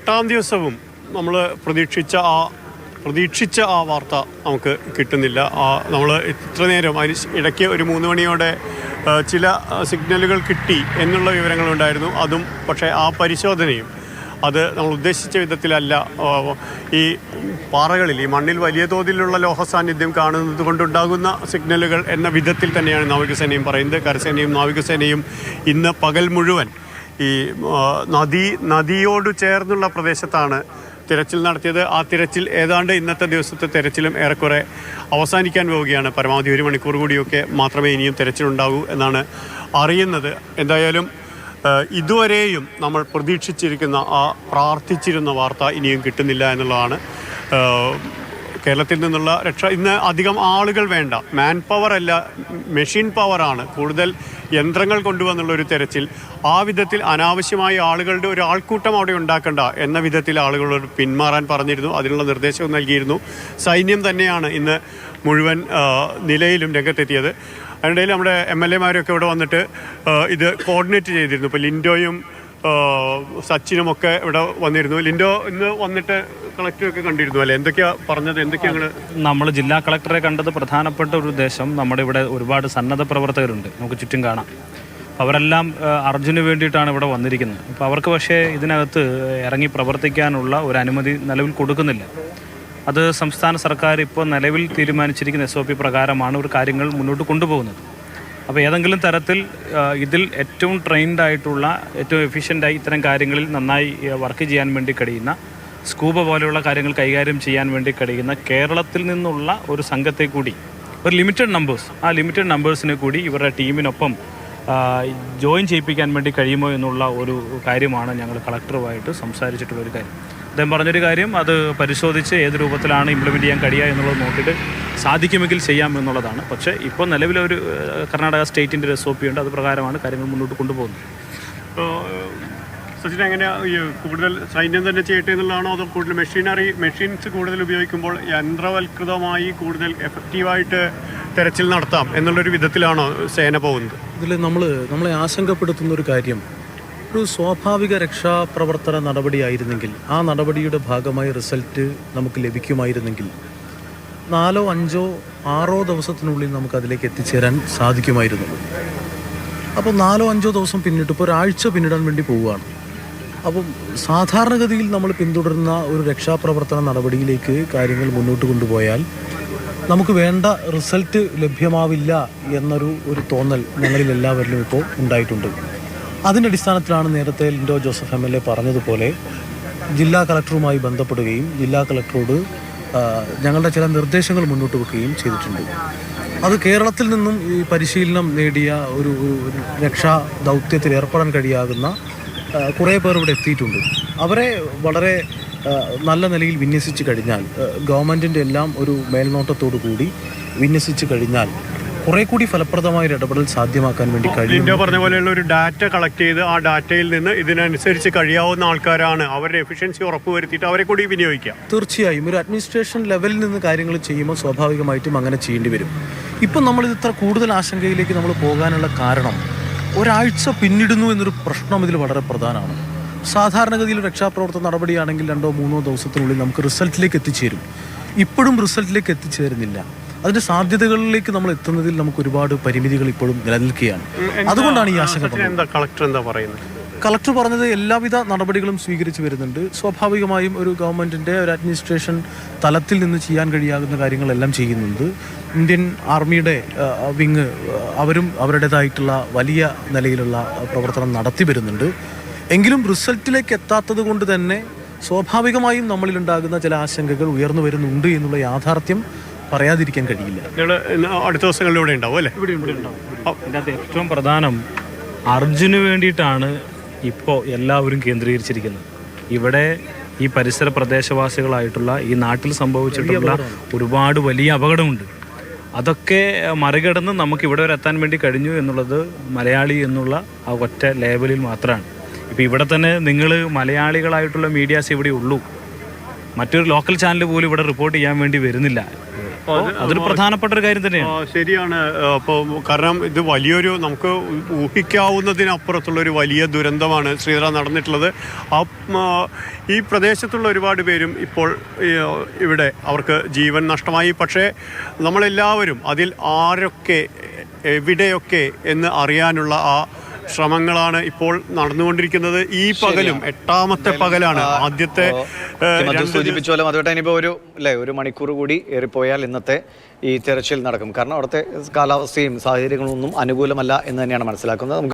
8-ാം ദിവസവും നമ്മൾ പ്രതീക്ഷിച്ച ആ വാർത്ത നമുക്ക് കിട്ടുന്നില്ല. നമ്മൾ ഇത്ര നേരം അതിന് ഇടയ്ക്ക് ഒരു 3 മണിയോടെ ചില സിഗ്നലുകൾ കിട്ടി എന്നുള്ള വിവരങ്ങളുണ്ടായിരുന്നു. അതും പക്ഷേ ആ പരിശോധനയും അത് നമ്മൾ ഉദ്ദേശിച്ച വിധത്തിലല്ല. ഈ പാറകളിൽ, ഈ മണ്ണിൽ വലിയ തോതിലുള്ള ലോഹ സാന്നിധ്യം കാണുന്നത് കൊണ്ടുണ്ടാകുന്ന സിഗ്നലുകൾ എന്ന വിധത്തിൽ തന്നെയാണ് നാവികസേനയും പറയുന്നത്. കരസേനയും നാവികസേനയും ഇന്ന് പകൽ മുഴുവൻ ഈ നദിയോട് ചേർന്നുള്ള പ്രദേശത്താണ് തിരച്ചിൽ നടത്തിയത്. ആ തിരച്ചിൽ ഏതാണ്ട് ഇന്നത്തെ ദിവസത്തെ തിരച്ചിലും ഏറെക്കുറെ അവസാനിക്കാൻ പോവുകയാണ്. പരമാവധി 1 മണിക്കൂർ കൂടിയൊക്കെ മാത്രമേ ഇനിയും തിരച്ചിലുണ്ടാകൂ എന്നാണ് അറിയുന്നത്. എന്തായാലും ഇതുവരെയും നമ്മൾ പ്രതീക്ഷിച്ചിരിക്കുന്ന പ്രാർത്ഥിച്ചിരുന്ന വാർത്ത ഇനിയും കിട്ടുന്നില്ല എന്നുള്ളതാണ്. കേരളത്തിൽ നിന്നുള്ള ഇന്ന് അധികം ആളുകൾ വേണ്ട, മാൻ പവർ അല്ല, മെഷീൻ പവറാണ്. കൂടുതൽ യന്ത്രങ്ങൾ കൊണ്ടുവന്നുള്ളൊരു തെരച്ചിൽ. ആ വിധത്തിൽ അനാവശ്യമായി ആളുകളുടെ ഒരു ആൾക്കൂട്ടം അവിടെ ഉണ്ടാക്കണ്ട എന്ന വിധത്തിൽ ആളുകളോട് പിന്മാറാൻ പറഞ്ഞിരുന്നു. അതിനുള്ള നിർദ്ദേശവും നൽകിയിരുന്നു. സൈന്യം തന്നെയാണ് ഇന്ന് മുഴുവൻ നിലയിലും രംഗത്തെത്തിയത്. അതിനിടയിൽ നമ്മുടെ MLA-മാരൊക്കെ ഇവിടെ വന്നിട്ട് ഇത് കോർഡിനേറ്റ് ചെയ്തിരുന്നു. ഇപ്പോൾ ലിൻഡോയും സച്ചിനുമൊക്കെ ഇവിടെ വന്നിരുന്നു. ലിൻഡോ ഇന്ന് വന്നിട്ട് കളക്ടറൊക്കെ കണ്ടിരുന്നു അല്ലേ? എന്തൊക്കെയാണ് പറഞ്ഞത്? എന്തൊക്കെയാണ്? നമ്മൾ ജില്ലാ കളക്ടറെ കണ്ടത് പ്രധാനപ്പെട്ട ഒരു ഉദ്ദേശം, നമ്മുടെ ഇവിടെ ഒരുപാട് സന്നദ്ധ പ്രവർത്തകരുണ്ട്, നമുക്ക് ചുറ്റും കാണാം. അവരെല്ലാം അർജുന് വേണ്ടിയിട്ടാണ് ഇവിടെ വന്നിരിക്കുന്നത്. അപ്പോൾ അവർക്ക് പക്ഷേ ഇതിനകത്ത് ഇറങ്ങി പ്രവർത്തിക്കാനുള്ള ഒരു അനുമതി നിലവിൽ കൊടുക്കുന്നില്ല. അത് സംസ്ഥാന സർക്കാർ ഇപ്പോൾ നിലവിൽ തീരുമാനിച്ചിരിക്കുന്ന SOP പ്രകാരമാണ് ഒരു കാര്യങ്ങൾ മുന്നോട്ട് കൊണ്ടുപോകുന്നത്. അപ്പോൾ ഏതെങ്കിലും തരത്തിൽ ഇതിൽ ഏറ്റവും ട്രെയിൻഡ് ആയിട്ടുള്ള, ഏറ്റവും എഫിഷ്യൻ്റായി ഇത്തരം കാര്യങ്ങളിൽ നന്നായി വർക്ക് ചെയ്യാൻ വേണ്ടി കഴിയുന്ന, സ്കൂബ പോലെയുള്ള കാര്യങ്ങൾ കൈകാര്യം ചെയ്യാൻ വേണ്ടി കഴിയുന്ന കേരളത്തിൽ നിന്നുള്ള ഒരു സംഘത്തെ കൂടി, ഒരു ലിമിറ്റഡ് നമ്പേഴ്സിനെ കൂടി ഇവരുടെ ടീമിനൊപ്പം ജോയിൻ ചെയ്യിപ്പിക്കാൻ വേണ്ടി കഴിയുമോ എന്നുള്ള ഒരു കാര്യമാണ് ഞങ്ങൾ കളക്ടറുമായിട്ട് സംസാരിച്ചിട്ടുള്ളൊരു കാര്യം. അദ്ദേഹം പറഞ്ഞൊരു കാര്യം, അത് പരിശോധിച്ച് ഏത് രൂപത്തിലാണ് ഇംപ്ലിമെൻറ്റ് ചെയ്യാൻ കഴിയുക എന്നുള്ളത് നോക്കിയിട്ട് സാധിക്കുമെങ്കിൽ ചെയ്യാം എന്നുള്ളതാണ്. പക്ഷേ ഇപ്പോൾ നിലവിലൊരു കർണാടക സ്റ്റേറ്റിൻ്റെ ഒരു SOP ഉണ്ട്. അത് പ്രകാരമാണ് കാര്യങ്ങൾ മുന്നോട്ട് കൊണ്ടുപോകുന്നത്. സച്ചിൻ, എങ്ങനെയാണ് കൂടുതൽ സൈന്യം തന്നെ ചെയ്യട്ടെ എന്നുള്ളതാണോ, അതോ കൂടുതൽ മെഷീൻസ് കൂടുതൽ ഉപയോഗിക്കുമ്പോൾ യന്ത്രവൽകൃതമായി കൂടുതൽ എഫക്റ്റീവായിട്ട് തെരച്ചിൽ നടത്താം എന്നുള്ളൊരു വിധത്തിലാണോ സേന പോകുന്നത്? ഇതിൽ നമ്മളെ ആശങ്കപ്പെടുത്തുന്ന ഒരു കാര്യം, ഒരു സ്വാഭാവിക രക്ഷാപ്രവർത്തന നടപടിയായിരുന്നെങ്കിൽ, ആ നടപടിയുടെ ഭാഗമായി റിസൾട്ട് നമുക്ക് ലഭിക്കുമായിരുന്നെങ്കിൽ 4, 5, 6 ദിവസത്തിനുള്ളിൽ നമുക്ക് അതിലേക്ക് എത്തിച്ചേരാൻ സാധിക്കുമായിരുന്നു. അപ്പോൾ 4, 5 ദിവസം പിന്നിട്ട് ഇപ്പോൾ ഒരാഴ്ച പിന്നിടാൻ വേണ്ടി പോവുകയാണ്. അപ്പം സാധാരണഗതിയിൽ നമ്മൾ പിന്തുടരുന്ന ഒരു രക്ഷാപ്രവർത്തന നടപടിയിലേക്ക് കാര്യങ്ങൾ മുന്നോട്ട് കൊണ്ടുപോയാൽ നമുക്ക് വേണ്ട റിസൾട്ട് ലഭ്യമാവില്ല എന്നൊരു തോന്നൽ ഞങ്ങളിൽ എല്ലാവരിലും ഇപ്പോൾ ഉണ്ടായിട്ടുണ്ട്. അതിൻ്റെ അടിസ്ഥാനത്തിലാണ് നേരത്തെ ലിൻഡോ ജോസഫ് MLA പറഞ്ഞതുപോലെ ജില്ലാ കളക്ടറുമായി ബന്ധപ്പെടുകയും ജില്ലാ കളക്ടറോട് ഞങ്ങളുടെ ചില നിർദ്ദേശങ്ങൾ മുന്നോട്ട് വെക്കുകയും ചെയ്തിട്ടുണ്ട്. അത് കേരളത്തിൽ നിന്നും ഈ പരിശീലനം നേടിയ ഒരു രക്ഷാ ദൗത്യത്തിൽ ഏർപ്പെടാൻ കഴിയാകുന്ന കുറേ പേർ ഇവിടെ എത്തിയിട്ടുണ്ട്. അവരെ വളരെ നല്ല നിലയിൽ വിന്യസിച്ച് കഴിഞ്ഞാൽ, ഗവൺമെൻറ്റിൻ്റെ എല്ലാം ഒരു മേൽനോട്ടത്തോടു കൂടി വിന്യസിച്ച് കഴിഞ്ഞാൽ കുറെ കൂടി ഫലപ്രദമായ ഒരു ഇടപെടൽ സാധ്യമാക്കാൻ വേണ്ടി കഴിയും. ഇന്ത്യ പറഞ്ഞ പോലെയുള്ള ഒരു ഡാറ്റ കളക്ട് ചെയ്ത് ആ ഡാറ്റയിൽ നിന്ന് ഇതിനനുസരിച്ച് കഴിയാവുന്ന ആൾക്കാരാണ്, അവരുടെ എഫിഷ്യൻസി ഉറപ്പുവരുത്തിയിട്ട് അവരെ കൂടി വിനിയോഗിക്കാം. തീർച്ചയായും ഒരു അഡ്മിനിസ്ട്രേഷൻ ലെവലിൽ നിന്ന് കാര്യങ്ങൾ ചെയ്യുമ്പോൾ സ്വാഭാവികമായിട്ടും അങ്ങനെ ചെയ്യേണ്ടി വരും. ഇപ്പം നമ്മളിത് ഇത്ര കൂടുതൽ ആശങ്കയിലേക്ക് നമ്മൾ പോകാനുള്ള കാരണം, ഒരാഴ്ച പിന്നിടുന്നു എന്നൊരു പ്രശ്നം ഇതിൽ വളരെ പ്രധാനമാണ്. സാധാരണഗതിയിൽ രക്ഷാപ്രവർത്തന നടപടിയാണെങ്കിൽ 2, 3 ദിവസത്തിനുള്ളിൽ നമുക്ക് റിസൾട്ടിലേക്ക് എത്തിച്ചേരും. ഇപ്പോഴും റിസൾട്ടിലേക്ക് എത്തിച്ചേരുന്നില്ല. അതിൻ്റെ സാധ്യതകളിലേക്ക് നമ്മൾ എത്തുന്നതിൽ നമുക്ക് ഒരുപാട് പരിമിതികൾ ഇപ്പോഴും നിലനിൽക്കുകയാണ്. അതുകൊണ്ടാണ് ഈ ആശങ്ക. കളക്ടർ പറഞ്ഞത് എല്ലാവിധ നടപടികളും സ്വീകരിച്ചു വരുന്നുണ്ട്. സ്വാഭാവികമായും ഒരു ഗവൺമെൻറ്റിൻ്റെ ഒരു അഡ്മിനിസ്ട്രേഷൻ തലത്തിൽ നിന്ന് ചെയ്യാൻ കഴിയാവുന്ന കാര്യങ്ങളെല്ലാം ചെയ്യുന്നുണ്ട്. ഇന്ത്യൻ ആർമിയുടെ വിങ് അവരും അവരുടേതായിട്ടുള്ള വലിയ നിലയിലുള്ള പ്രവർത്തനം നടത്തി വരുന്നുണ്ട്. എങ്കിലും റിസൾട്ടിലേക്ക് എത്താത്തത് കൊണ്ട് തന്നെ സ്വാഭാവികമായും നമ്മളിലുണ്ടാകുന്ന ചില ആശങ്കകൾ ഉയർന്നു വരുന്നുണ്ട് എന്നുള്ള യാഥാർത്ഥ്യം പറയാതിരിക്കാൻ കഴിയില്ല. അടുത്ത ദിവസങ്ങളിലൂടെ ഉണ്ടാവും അല്ലേ? ഇതിനകത്ത് ഏറ്റവും പ്രധാനം അർജുന് വേണ്ടിയിട്ടാണ് ഇപ്പോൾ എല്ലാവരും കേന്ദ്രീകരിച്ചിരിക്കുന്നത്. ഇവിടെ ഈ പരിസര പ്രദേശവാസികളായിട്ടുള്ള ഈ നാട്ടിൽ സംഭവിച്ചിട്ടുള്ള ഒരുപാട് വലിയ അപകടമുണ്ട്. അതൊക്കെ മറികടന്ന് നമുക്ക് ഇവിടെ വരെ എത്താൻ വേണ്ടി കഴിഞ്ഞു എന്നുള്ളത് മലയാളി എന്നുള്ള ആ ഒറ്റ ലേബലിൽ മാത്രമാണ്. ഇപ്പോൾ ഇവിടെ തന്നെ നിങ്ങൾ മലയാളികളായിട്ടുള്ള മീഡിയാസ് ഇവിടെ ഉള്ളൂ. മറ്റൊരു ലോക്കൽ ചാനൽ പോലും ഇവിടെ റിപ്പോർട്ട് ചെയ്യാൻ വേണ്ടി വരുന്നില്ല. അതൊരു പ്രധാനപ്പെട്ട ഒരു കാര്യം തന്നെയാണ്. ശരിയാണ്. അപ്പോൾ കാരണം ഇത് വലിയൊരു നമുക്ക് ഊഹിക്കാവുന്നതിനപ്പുറത്തുള്ളൊരു വലിയ ദുരന്തമാണ് ശ്രീധര നടന്നിട്ടുള്ളത്. ഈ പ്രദേശത്തുള്ള ഒരുപാട് പേരും ഇപ്പോൾ ഇവിടെ അവർക്ക് ജീവൻ നഷ്ടമായി. പക്ഷേ നമ്മളെല്ലാവരും അതിൽ ആരൊക്കെ എവിടെയൊക്കെ എന്ന് അറിയാനുള്ള ആ ശ്രമങ്ങളാണ് ഇപ്പോൾ നടന്നുകൊണ്ടിരിക്കുന്നത്. ഈ പകലും 8ാമത്തെ പകലാണ്. ആദ്യത്തെ സൂചിപ്പിച്ച പോലെ അതുകൊണ്ട് ഇനിയിപ്പോൾ ഒരു മണിക്കൂർ കൂടി ഏറിപ്പോയാൽ ഇന്നത്തെ ഈ തെരച്ചിൽ നടക്കും. കാരണം അവിടുത്തെ കാലാവസ്ഥയും സാഹചര്യങ്ങളൊന്നും അനുകൂലമല്ല എന്ന് തന്നെയാണ് മനസ്സിലാക്കുന്നത്.